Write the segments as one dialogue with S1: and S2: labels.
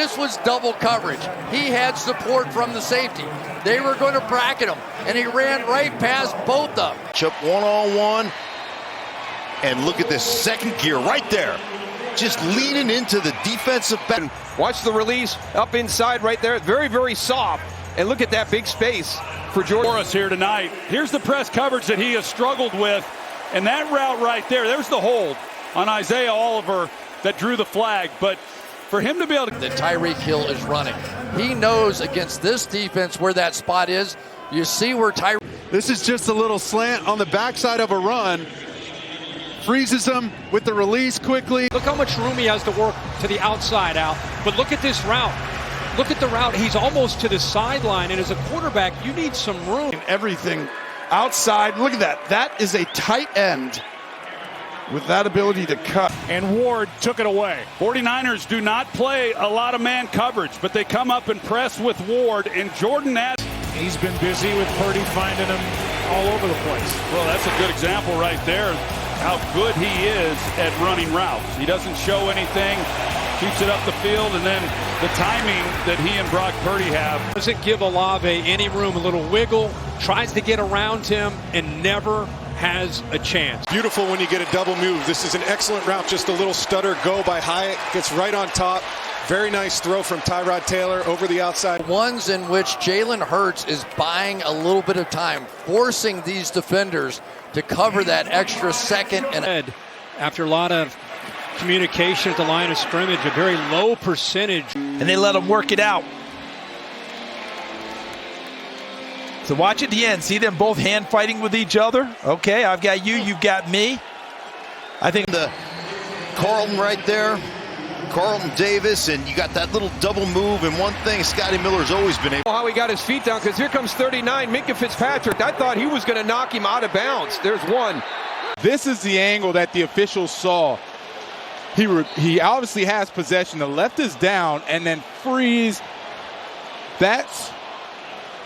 S1: This was double coverage. He had support from the safety. They were going to bracket him, and he ran right past both of them.
S2: Chip one-on-one, and look at this second gear right there. Just leaning into the defensive back.
S3: Watch the release up inside right there. Very, very soft. And look at that big space for Jordan.
S4: For us here tonight. Here's the press coverage that he has struggled with. And that route right there's the hold on Isaiah Oliver that drew the flag. But for him to be able to...
S1: That Tyreek Hill is running. He knows against this defense where that spot is. You see where Tyreek...
S5: This is just a little slant on the backside of a run. Freezes him with the release quickly.
S6: Look how much room he has to work to the outside, Al. But look at this route. Look at the route. He's almost to the sideline. And as a quarterback, you need some room.
S5: And everything outside. Look at that. That is a tight end with that ability to cut.
S4: And Ward took it away. 49ers do not play a lot of man coverage, but they come up and press with Ward. And Jordan
S7: he's been busy with Purdy finding him all over the place.
S4: Well, that's a good example right there. How good he is at running routes. He doesn't show anything, keeps it up the field, and then the timing that he and Brock Purdy have.
S6: Doesn't give Olave any room, a little wiggle, tries to get around him, and never has a chance.
S8: Beautiful when you get a double move. This is an excellent route, just a little stutter go by Hyatt, gets right on top. Very nice throw from Tyrod Taylor over the outside.
S1: Ones in which Jalen Hurts is buying a little bit of time, forcing these defenders to cover that extra second. And
S6: after a lot of communication at the line of scrimmage, a very low percentage.
S9: And they let them work it out. So watch at the end. See them both hand fighting with each other? Okay, I've got you, you've got me.
S2: I think the Carlton right there, Carlton Davis, and you got that little double move. And one thing Scotty Miller's always been able.
S3: How he got his feet down, because here comes 39, Minkah Fitzpatrick. I thought he was going to knock him out of bounds. There's one.
S5: This is the angle that the officials saw. He obviously has possession. The left is down, and then freeze. That's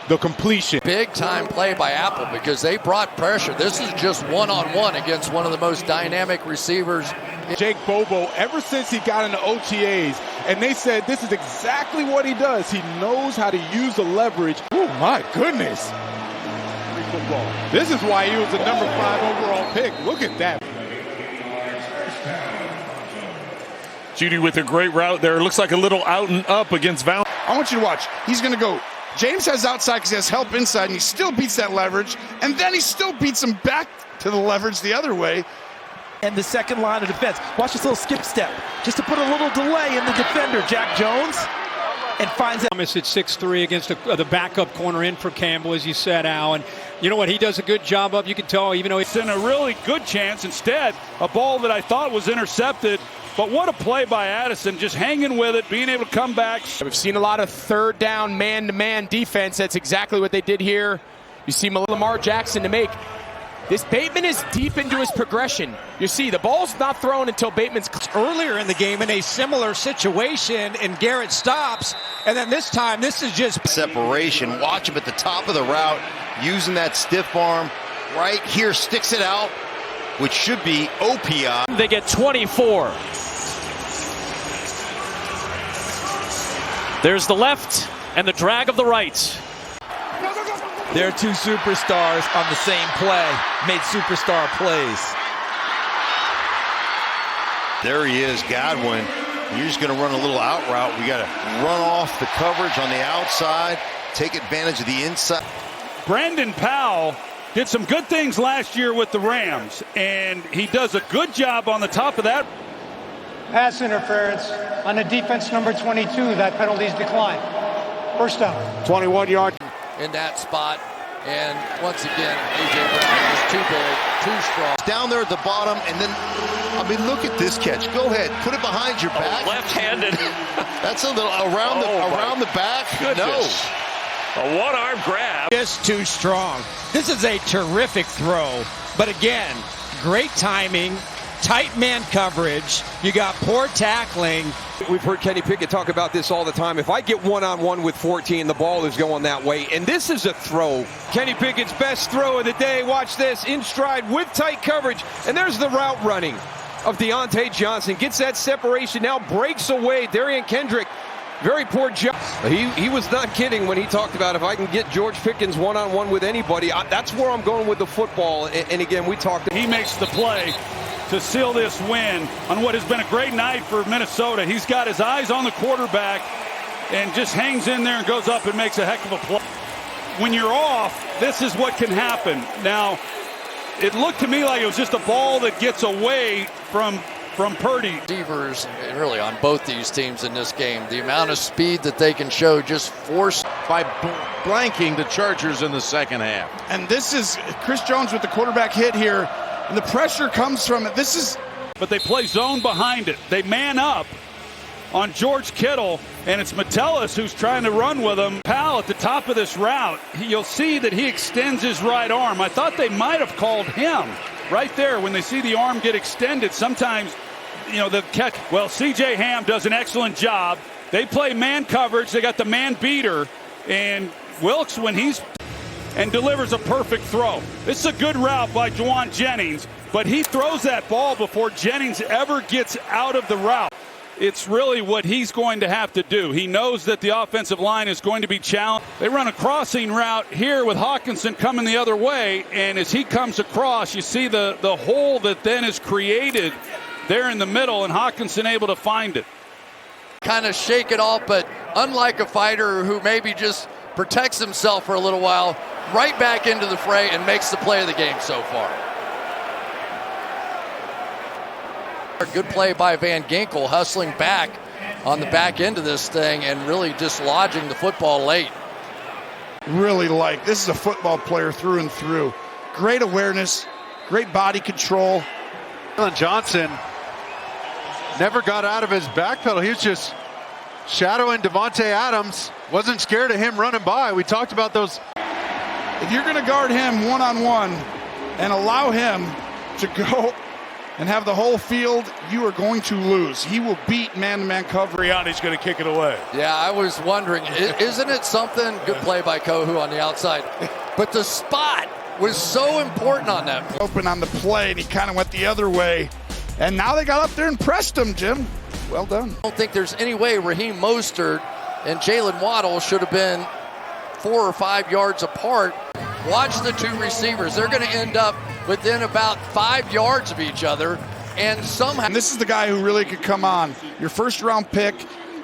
S5: the completion.
S1: Big time play by Apple because they brought pressure. This is just one-on-one against one of the most dynamic receivers.
S5: Jake Bobo, ever since he got into OTAs, and they said this is exactly what he does. He knows how to use the leverage. Oh my goodness. Football. This is why he was the number 5 overall pick. Look at that.
S7: Judy with a great route there. Looks like a little out and up against Val.
S5: I want you to watch. He's going to go. James has outside because he has help inside, and he still beats that leverage, and then he still beats him back to the leverage the other way.
S9: And the second line of defense. Watch this little skip step, just to put a little delay in the defender, Jack Jones, and finds it.
S6: Thomas at 6'3" against the backup corner in for Campbell, as you said, Al. And you know what he does a good job of? You can tell, even though
S4: it's in a really good chance. Instead, a ball that I thought was intercepted. But what a play by Addison, just hanging with it, being able to come back.
S3: We've seen a lot of third down man-to-man defense. That's exactly what they did here. You see Lamar Jackson to make. This Bateman is deep into his progression. You see, the ball's not thrown until Bateman's
S6: earlier in the game in a similar situation, and Garrett stops. And then this time, this is just
S2: separation. Watch him at the top of the route, using that stiff arm. Right here, sticks it out, which should be OPI.
S6: They get 24. There's the left and the drag of the right.
S9: There are two superstars on the same play, made superstar plays.
S2: There he is, Godwin. You're just going to run a little out route. We got to run off the coverage on the outside, take advantage of the inside.
S4: Brandon Powell did some good things last year with the Rams, and he does a good job on the top of that.
S10: Pass interference on the defense number 22. That penalty's declined. First down.
S5: 21-yard.
S1: In that spot, and once again, A.J. Brown is too big, too strong.
S2: Down there at the bottom, and then, I mean, look at this catch. Go ahead, put it behind your back.
S11: Left-handed.
S2: That's a little around the back.
S11: Goodness. No. A one-arm grab.
S6: Just too strong. This is a terrific throw, but again, great timing, tight man coverage. You got poor tackling.
S3: We've heard Kenny Pickett talk about this all the time. If I get one-on-one with 14, the ball is going that way. And this is a throw. Kenny Pickett's best throw of the day. Watch this, in stride with tight coverage. And there's the route running of Deontay Johnson. Gets that separation now, breaks away. Darian Kendrick Very poor job. He was not kidding when he talked about if I can get George Pickens one-on-one with anybody, that's where I'm going with the football. And again, we talked.
S4: He makes the play to seal this win on what has been a great night for Minnesota. He's got his eyes on the quarterback and just hangs in there and goes up and makes a heck of a play. When you're off, this is what can happen. Now, it looked to me like it was just a ball that gets away from Purdy.
S1: Receivers, really on both these teams in this game, the amount of speed that they can show just forced
S2: by blanking the Chargers in the second half.
S5: And this is Chris Jones with the quarterback hit here, and the pressure comes from it.
S4: But they play zone behind it. They man up on George Kittle, and it's Metellus who's trying to run with him. Powell at the top of this route, you'll see that he extends his right arm. I thought they might have called him right there when they see the arm get extended. Sometimes, the catch. Well, C.J. Ham does an excellent job. They play man coverage. They got the man beater, and Wilkes and delivers a perfect throw. This is a good route by Juwan Jennings, but he throws that ball before Jennings ever gets out of the route. It's really what he's going to have to do. He knows that the offensive line is going to be challenged. They run a crossing route here with Hawkinson coming the other way, and as he comes across, you see the hole that then is created there in the middle, and Hawkinson able to find it.
S1: kind of shake it off, but unlike a fighter who maybe just protects himself for a little while, right back into the fray and makes the play of the game so far. A good play by Van Ginkel, hustling back on the back end of this thing and really dislodging the football late.
S5: Really this is a football player through and through. Great awareness, great body control.
S12: Jalen Johnson never got out of his back pedal. He was just shadowing Devontae Adams. Wasn't scared of him running by. We talked about those.
S5: If you're going to guard him one-on-one and allow him to go and have the whole field, you are going to lose. He will beat man-to-man cover.
S7: Rihanna's going to kick it away.
S1: Yeah, I was wondering, isn't it something? Good play by Kohu on the outside. But the spot was so important on that play.
S5: Open on the play, and he kind of went the other way. And now they got up there and pressed him, Jim. Well done.
S1: I don't think there's any way Raheem Mostert and Jalen Waddle should have been 4 or 5 yards apart. Watch the two receivers. They're going to end up within about 5 yards of each other. And somehow...
S5: And this is the guy who really could come on. Your first-round pick.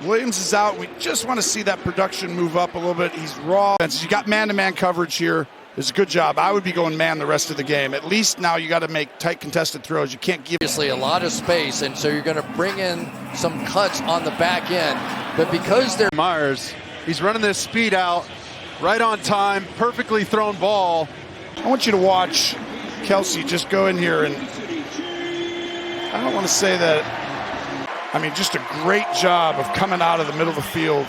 S5: Williams is out. We just want to see that production move up a little bit. He's raw. You got man-to-man coverage here. It's a good job. I would be going man the rest of the game. At least now you got to make tight contested throws. You can't give...
S1: Obviously a lot of space, and so you're going to bring in some cuts on the back end. But because they're...
S12: Myers, he's running this speed out right on time, perfectly thrown ball.
S5: I want you to watch Kelsey just go in here, and I don't want to say that. I mean, just a great job of coming out of the middle of the field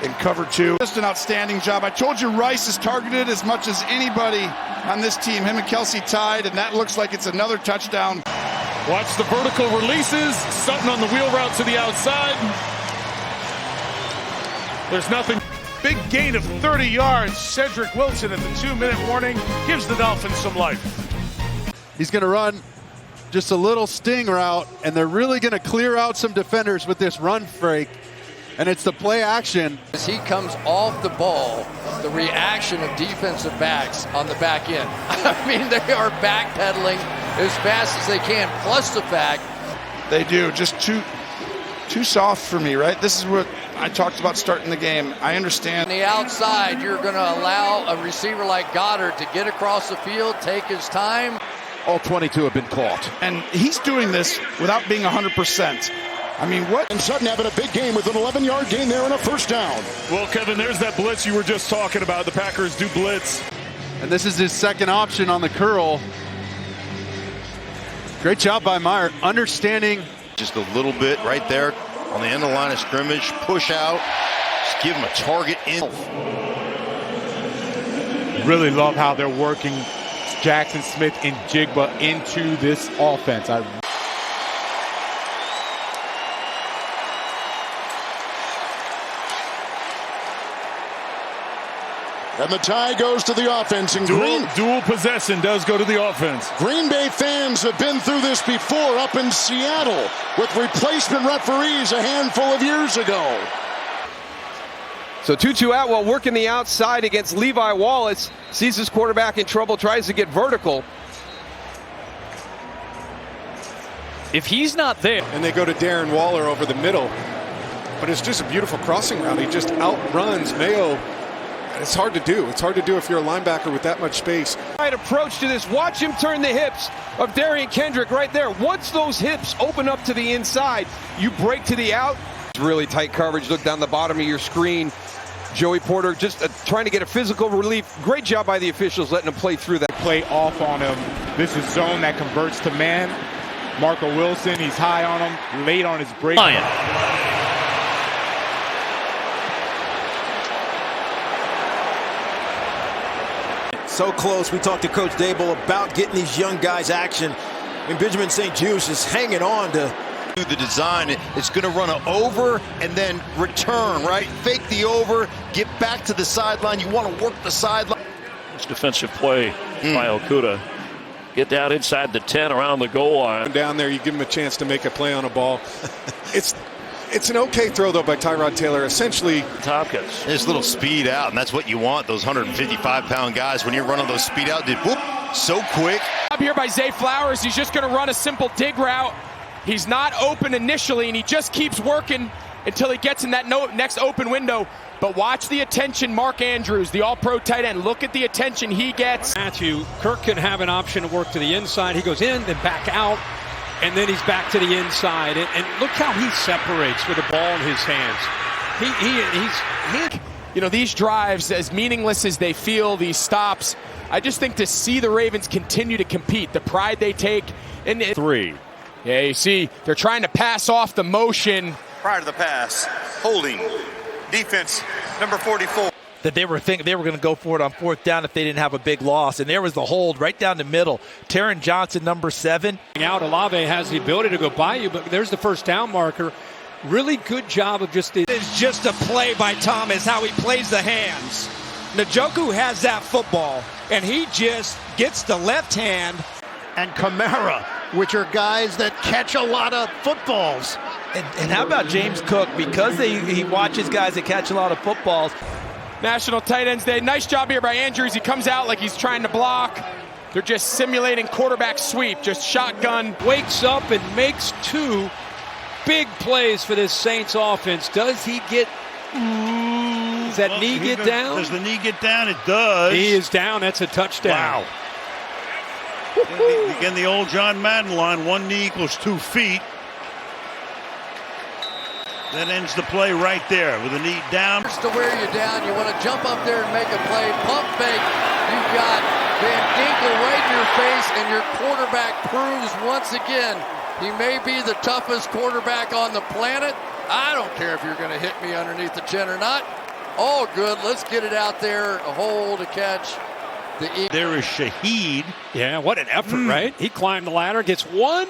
S5: in cover two. Just an outstanding job. I told you Rice is targeted as much as anybody on this team. Him and Kelsey tied, and that looks like it's another touchdown.
S7: Watch the vertical releases. Sutton on the wheel route to the outside. There's nothing.
S13: Big gain of 30 yards. Cedric Wilson at the 2-minute warning gives the Dolphins some life.
S12: He's going to run just a little sting route, and they're really going to clear out some defenders with this run fake. And it's the play action.
S1: As he comes off the ball, the reaction of defensive backs on the back end. I mean, they are backpedaling as fast as they can, plus the fact.
S5: They do. Just too soft for me, right? This is what I talked about starting the game. I understand.
S1: On the outside, you're going to allow a receiver like Goddard to get across the field, take his time.
S2: All 22 have been caught.
S5: And he's doing this without being 100%. I mean, what?
S14: And Sutton having a big game with an 11-yard gain there and a first down.
S7: Well, Kevin, there's that blitz you were just talking about. The Packers do blitz.
S12: And this is his second option on the curl. Great job by Meyer, understanding.
S2: Just a little bit right there on the end of the line of scrimmage. Push out. Just give him a target in.
S5: Really love how they're working Jackson Smith and Jigba into this offense.
S14: And the tie goes to the offense. And
S7: dual possession does go to the offense.
S14: Green Bay fans have been through this before up in Seattle with replacement referees a handful of years ago.
S3: So Tutu Atwell working the outside against Levi Wallace. Sees his quarterback in trouble, tries to get vertical.
S6: If he's not there.
S8: And they go to Darren Waller over the middle. But it's just a beautiful crossing route. He just outruns Mayo. It's hard to do. It's hard to do if you're a linebacker with that much space.
S3: Right approach to this. Watch him turn the hips of Darian Kendrick right there. Once those hips open up to the inside, you break to the out. Really tight coverage. Look down the bottom of your screen. Joey Porter just trying to get a physical relief. Great job by the officials letting him play through that.
S5: Play off on him. This is zone that converts to man. Marco Wilson, he's high on him, late on his break.
S15: So close. We talked to Coach Dable about getting these young guys action. And Benjamin St. Juste is hanging on to
S2: the design. It's going to run an over and then return, right? Fake the over, get back to the sideline. You want to work the sideline.
S11: It's defensive play by Okuda. Get down inside the 10 around the goal line.
S8: Down there, you give him a chance to make a play on a ball. It's an okay throw, though, by Tyrod Taylor. Essentially,
S11: Tompkins.
S2: His little speed out, and that's what you want, those 155-pound guys. When you're running those speed out, whoop, so quick.
S6: Up here by Zay Flowers, he's just going to run a simple dig route. He's not open initially, and he just keeps working until he gets in that next open window. But watch the attention, Mark Andrews, the all-pro tight end. Look at the attention he gets. Matthew, Kirk can have an option to work to the inside. He goes in, then back out, and then he's back to the inside. And look how he separates with the ball in his hands. He's you know, these drives, as meaningless as they feel, these stops, I just think to see the Ravens continue to compete, the pride they take. And
S11: 3.
S6: Yeah, you see, they're trying to pass off the motion.
S16: Prior to the pass, holding, defense, number 44.
S9: That they were thinking they were going to go for it on fourth down if they didn't have a big loss. And there was the hold right down the middle. Taron Johnson, number 7.
S6: Out, Olave has the ability to go by you, but there's the first down marker. Really good job of just...
S15: It's just a play by Thomas, how he plays the hands. Njoku has that football, and he just gets the left hand.
S14: And Kamara, which are guys that catch a lot of footballs.
S9: And how about James Cook? Because he watches guys that catch a lot of footballs.
S6: National Tight Ends Day. Nice job here by Andrews. He comes out like he's trying to block. They're just simulating quarterback sweep, just shotgun.
S17: Wakes up and makes 2 big plays for this Saints offense. Does he get... Does that knee get down?
S18: Does the knee get down? It does.
S17: He is down. That's a touchdown.
S18: Wow. Again, the old John Madden line, 1 knee equals 2 feet. That ends the play right there with the knee down.
S1: To wear you down, you want to jump up there and make a play. Pump fake. You've got Van Ginkel right in your face, and your quarterback proves once again he may be the toughest quarterback on the planet. I don't care if you're going to hit me underneath the chin or not. All good. Let's get it out there. A hole to catch.
S18: There is Shaheed.
S17: Yeah, what an effort, right? He climbed the ladder, gets 1,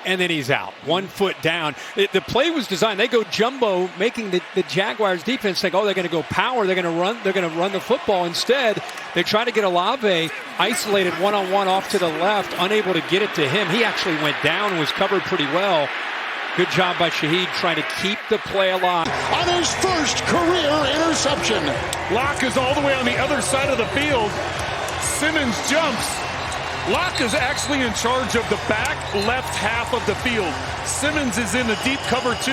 S17: and then he's out. 1 foot down. The play was designed. They go jumbo, making the Jaguars defense think, oh, they're going to go power. They're going to run the football. Instead, they try to get Olave isolated one-on-one off to the left, unable to get it to him. He actually went down and was covered pretty well. Good job by Shaheed trying to keep the play alive.
S14: On his first career interception.
S7: Locke is all the way on the other side of the field. Simmons jumps. Locke is actually in charge of the back left half of the field. Simmons is in the deep cover 2.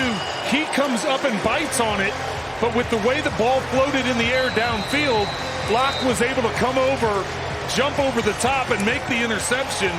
S7: He comes up and bites on it, but with the way the ball floated in the air downfield, Locke was able to come over, jump over the top, and make the interception.